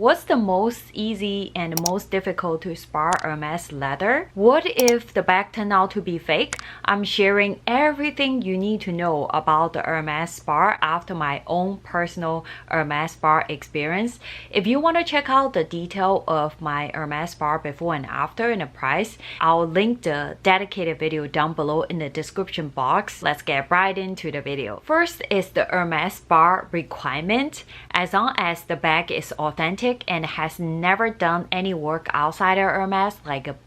what's the most easy and most difficult to Spa Hermes leather? What if the bag turned out to be fake? I'm sharing everything you need to know about the Hermes Spa after my own personal Hermes Spa experience. If you want to check out the detail of my Hermes Spa before and after and the price, I'll link the dedicated video down below in the description box. Let's get right into the video. First is the Hermes Spa requirement. As long as the bag is authentic and has never done any work outside of Hermes, like a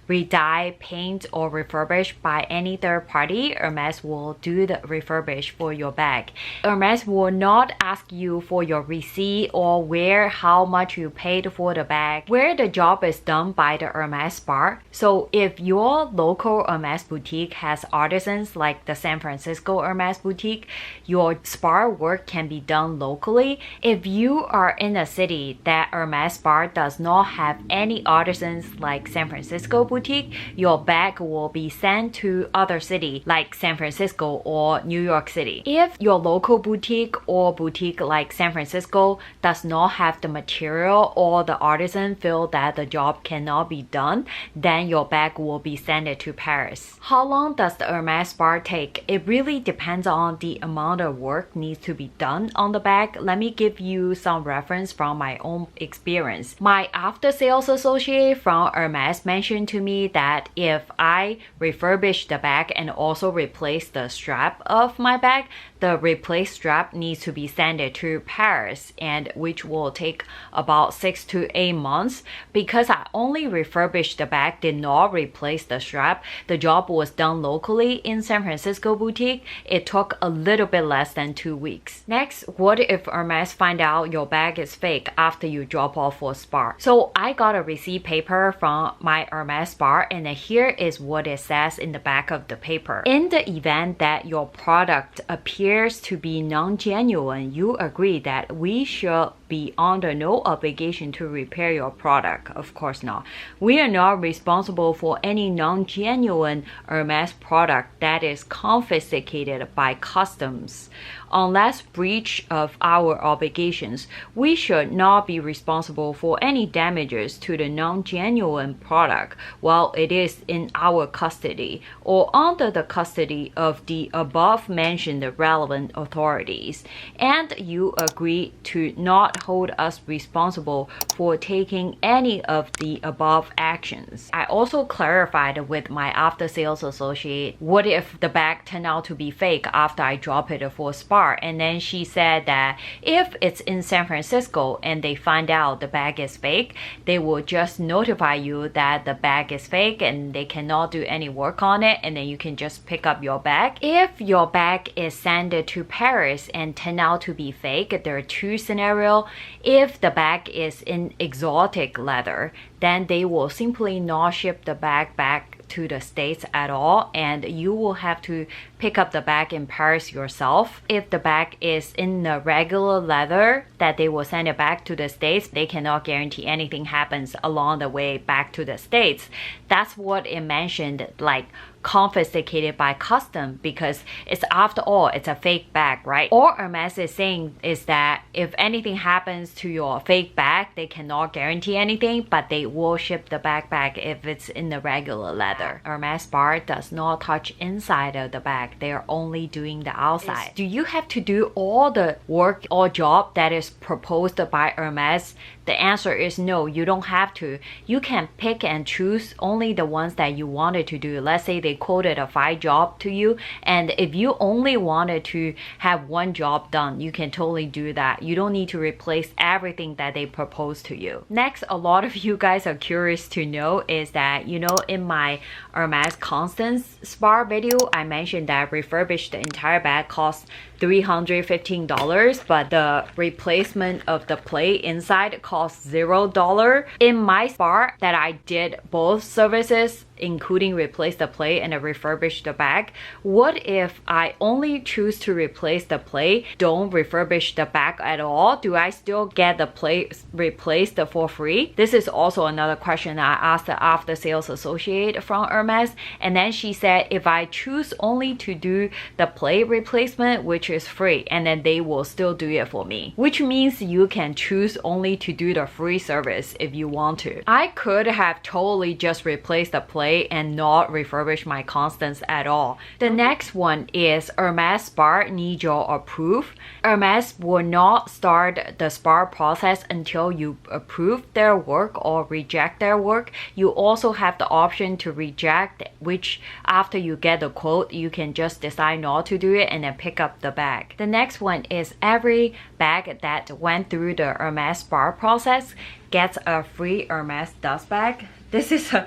re-dye, paint, or refurbish by any third party, Hermes will do the refurbish for your bag. Hermes will not ask you for your receipt or how much you paid for the bag, where the job is done by the Hermes Spa. So if your local Hermes boutique has artisans like the San Francisco Hermes boutique, your spa work can be done locally. If you are in a city that Hermes Spa does not have any artisans like San Francisco boutique, your bag will be sent to other city like San Francisco or New York City. If your local boutique or boutique like San Francisco does not have the material or the artisan feel that the job cannot be done, then your bag will be sent to Paris. How long does the Hermes Spa take? It really depends on the amount of work needs to be done on the bag. Let me give you some reference from my own experience. My after sales associate from Hermes mentioned to me that if I refurbish the bag and also replace the strap of my bag, the replaced strap needs to be sent to Paris, and which will take about 6 to 8 months. Because I only refurbished the bag, did not replace the strap, the job was done locally in San Francisco boutique. It took a little bit less than 2 weeks. Next, what if Hermes find out your bag is fake after you drop off for spa? So I got a receipt paper from my Hermes Spa, and here is what it says in the back of the paper. In the event that your product appears to be non-genuine, you agree that we should be under no obligation to repair your product. Of course not. We are not responsible for any non-genuine Hermes product that is confiscated by customs. Unless breach of our obligations, we should not be responsible for any damages to the non-genuine product while it is in our custody or under the custody of the above-mentioned relevant authorities. And you agree to not hold us responsible for taking any of the above actions. I also clarified with my after-sales associate, what if the bag turned out to be fake after I drop it for spa? And then she said that if it's in San Francisco and they find out the bag is fake, they will just notify you that the bag is fake and they cannot do any work on it, and then you can just pick up your bag. If your bag is sent to Paris and turn out to be fake, there are two scenarios. If the bag is in exotic leather, then they will simply not ship the bag back to the States at all, and you will have to pick up the bag in Paris yourself. If the bag is in the regular leather that they will send it back to the States, they cannot guarantee anything happens along the way back to the States. That's what it mentioned, like confiscated by custom, because it's, after all, it's a fake bag, right? All Hermes is saying is that if anything happens to your fake bag, they cannot guarantee anything, but they will ship the bag back if it's in the regular leather. Hermes Spa does not touch inside of the bag. They are only doing the outside. Do you have to do all the work or job that is proposed by Hermes? The answer is no, you don't have to. You can pick and choose only the ones that you wanted to do. Let's say they quoted a 5 job to you, and if you only wanted to have 1 job done, you can totally do that. You don't need to replace everything that they propose to you. Next, a lot of you guys are curious to know is that, you know, in my Hermes Constance Spa video, I mentioned that refurbished the entire bag costs $315, but the replacement of the plate inside costs $0. In my spa that I did both services, including replace the plate and refurbish the bag, what if I only choose to replace the plate, don't refurbish the bag at all? Do I still get the plate replaced for free? This is also another question I asked the after sales associate from Hermes, and then she said if I choose only to do the plate replacement, which is free, and then they will still do it for me, which means you can choose only to do the free service if you want to. I could have totally just replaced the plate and not refurbish my Constance at all. The next one is Hermes Spa need your approve. Hermes will not start the spa process until you approve their work or reject their work. You also have the option to reject, which after you get the quote, you can just decide not to do it and then pick up the bag. The next one is every bag that went through the Hermes Spa process gets a free Hermes dust bag. This is a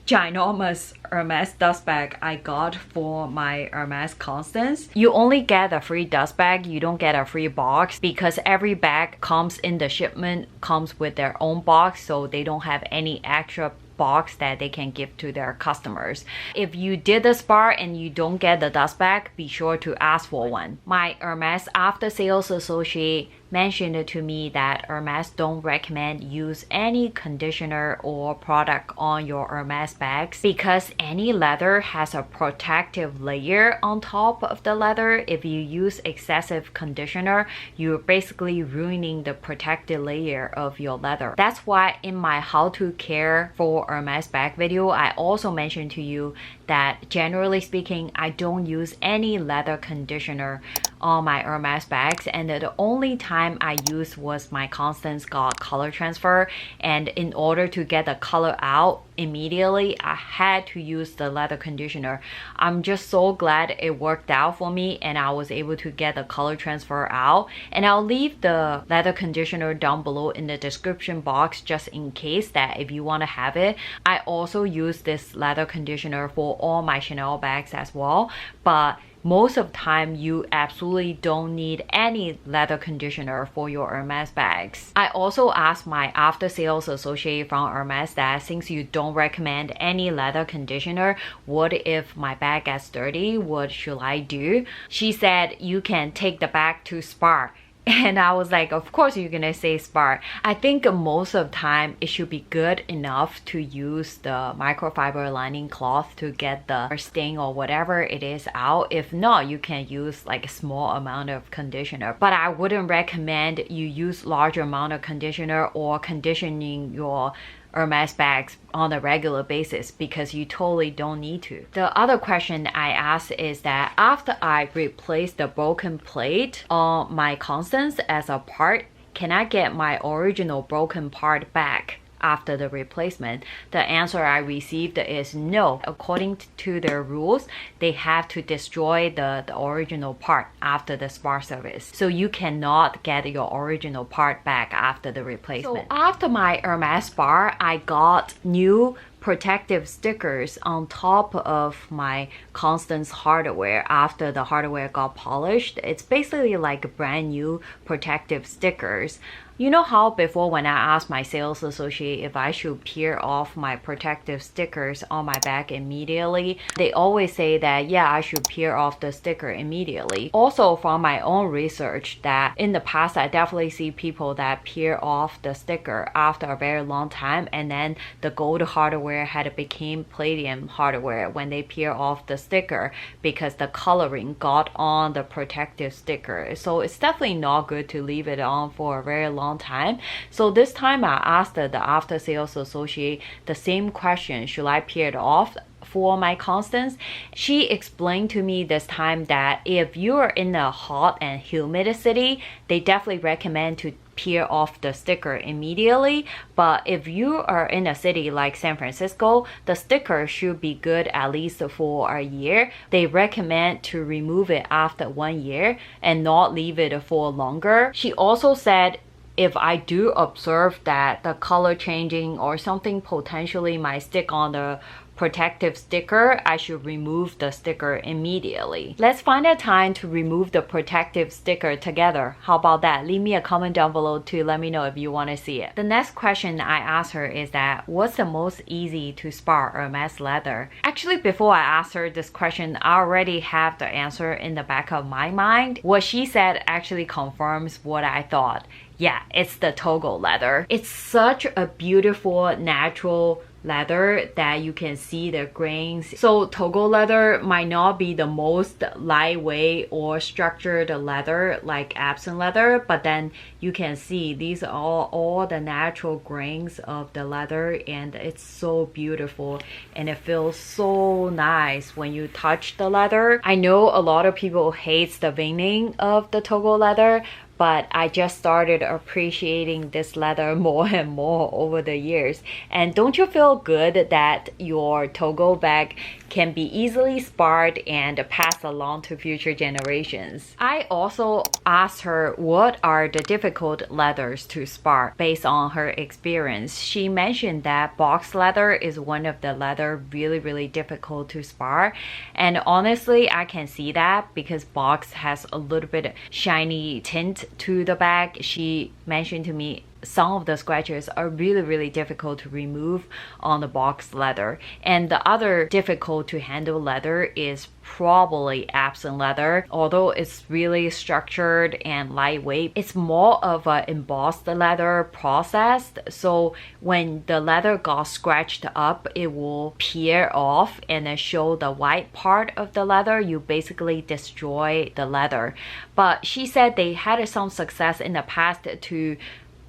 ginormous Hermes dust bag I got for my Hermes Constance. You only get a free dust bag, you don't get a free box, because every bag comes in the shipment, comes with their own box, so they don't have any extra box that they can give to their customers. If you did the spa and you don't get the dust bag, be sure to ask for one. My Hermes after sales associate mentioned to me that Hermes don't recommend use any conditioner or product on your Hermes bags because any leather has a protective layer on top of the leather. If you use excessive conditioner, you're basically ruining the protective layer of your leather. That's why in my how to care for Hermes bag video, I also mentioned to you that generally speaking, I don't use any leather conditioner on my Hermes bags, and the only time I used was my Constance got color transfer, and in order to get the color out immediately, I had to use the leather conditioner. I'm just so glad it worked out for me and I was able to get the color transfer out, and I'll leave the leather conditioner down below in the description box just in case that if you want to have it. I also use this leather conditioner for all my Chanel bags as well, but most of the time you absolutely don't need any leather conditioner for your Hermes bags. I also asked my after sales associate from Hermes that since you don't recommend any leather conditioner, what if my bag gets dirty? What should I do? She said you can take the bag to spa. And I was like, of course you're gonna say spa. I think most of the time it should be good enough to use the microfiber lining cloth to get the stain or whatever it is out. If not, you can use like a small amount of conditioner. But I wouldn't recommend you use larger amount of conditioner or conditioning your Hermes bags on a regular basis because you totally don't need to. The other question I asked is that after I replace the broken plate on my Constance as a part, can I get my original broken part back after the replacement? The answer I received is no. According to their rules, they have to destroy the original part after the spa service. So you cannot get your original part back after the replacement. So after my Hermes spa, I got new protective stickers on top of my Constance hardware after the hardware got polished. It's basically like brand new protective stickers. You know how before when I asked my sales associate if I should peel off my protective stickers on my bag immediately, they always say that yeah, I should peel off the sticker immediately. Also from my own research that in the past I definitely see people that peel off the sticker after a very long time, and then the gold hardware had became palladium hardware when they peel off the sticker because the coloring got on the protective sticker. So it's definitely not good to leave it on for a very long time. So this time I asked the after sales associate the same question, should I peel it off for my Constance? She explained to me this time that if you're in a hot and humid city, they definitely recommend to peel off the sticker immediately. But if you are in a city like San Francisco, the sticker should be good at least for a year. They recommend to remove it after 1 year and not leave it for longer. She also said if I do observe that the color changing or something potentially might stick on the protective sticker, I should remove the sticker immediately. Let's find a time to remove the protective sticker together. How about that? Leave me a comment down below to let me know if you want to see it. The next question I asked her is that what's the most easy to spa Hermes leather? Actually, before I asked her this question, I already have the answer in the back of my mind. What she said actually confirms what I thought. Yeah, it's the Togo leather. It's such a beautiful natural leather that you can see the grains. So Togo leather might not be the most lightweight or structured leather like Epsom leather, but then you can see these are all the natural grains of the leather, and it's so beautiful and it feels so nice when you touch the leather. I know a lot of people hate the veining of the Togo leather, but I just started appreciating this leather more and more over the years. And don't you feel good that your Togo bag can be easily sparred and passed along to future generations? I also asked her what are the difficult leathers to spar based on her experience. She mentioned that box leather is one of the leather really difficult to spar, and honestly I can see that because box has a little bit shiny tint to the bag. She mentioned to me some of the scratches are really difficult to remove on the box leather, and the other difficult to handle leather is probably Epsom leather. Although it's really structured and lightweight, it's more of an embossed leather processed, so when the leather got scratched up it will peel off and then show the white part of the leather. You basically destroy the leather. But she said they had some success in the past to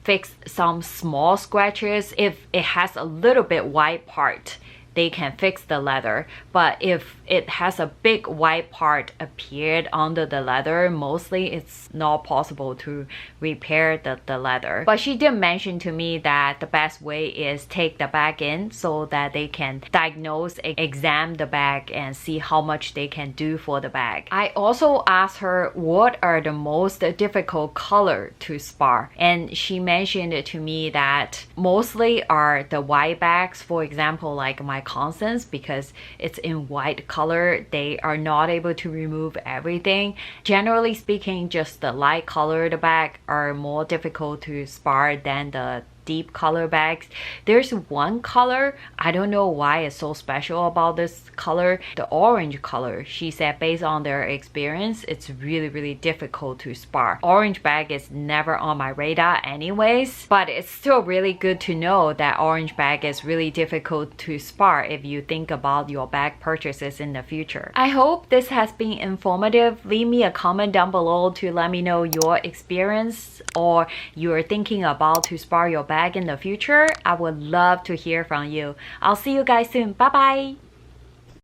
fix some small scratches. If it has a little bit white part, they can fix the leather, but if it has a big white part appeared under the leather, mostly it's not possible to repair the leather. But she did mention to me that the best way is take the bag in so that they can diagnose, examine the bag and see how much they can do for the bag. I also asked her what are the most difficult color to spar, and she mentioned to me that mostly are the white bags. For example, like my Constance, because it's in white color, they are not able to remove everything. Generally speaking, just the light colored bag are more difficult to spar than the deep color bags. There's one color, I don't know why it's so special about this color, the orange color. She said based on their experience, it's really difficult to spar. Orange bag is never on my radar anyways, but it's still really good to know that orange bag is really difficult to spar if you think about your bag purchases in the future. I hope this has been informative. Leave me a comment down below to let me know your experience, or you're thinking about to spar your bag in the future. I would love to hear from you. I'll see you guys soon. Bye bye.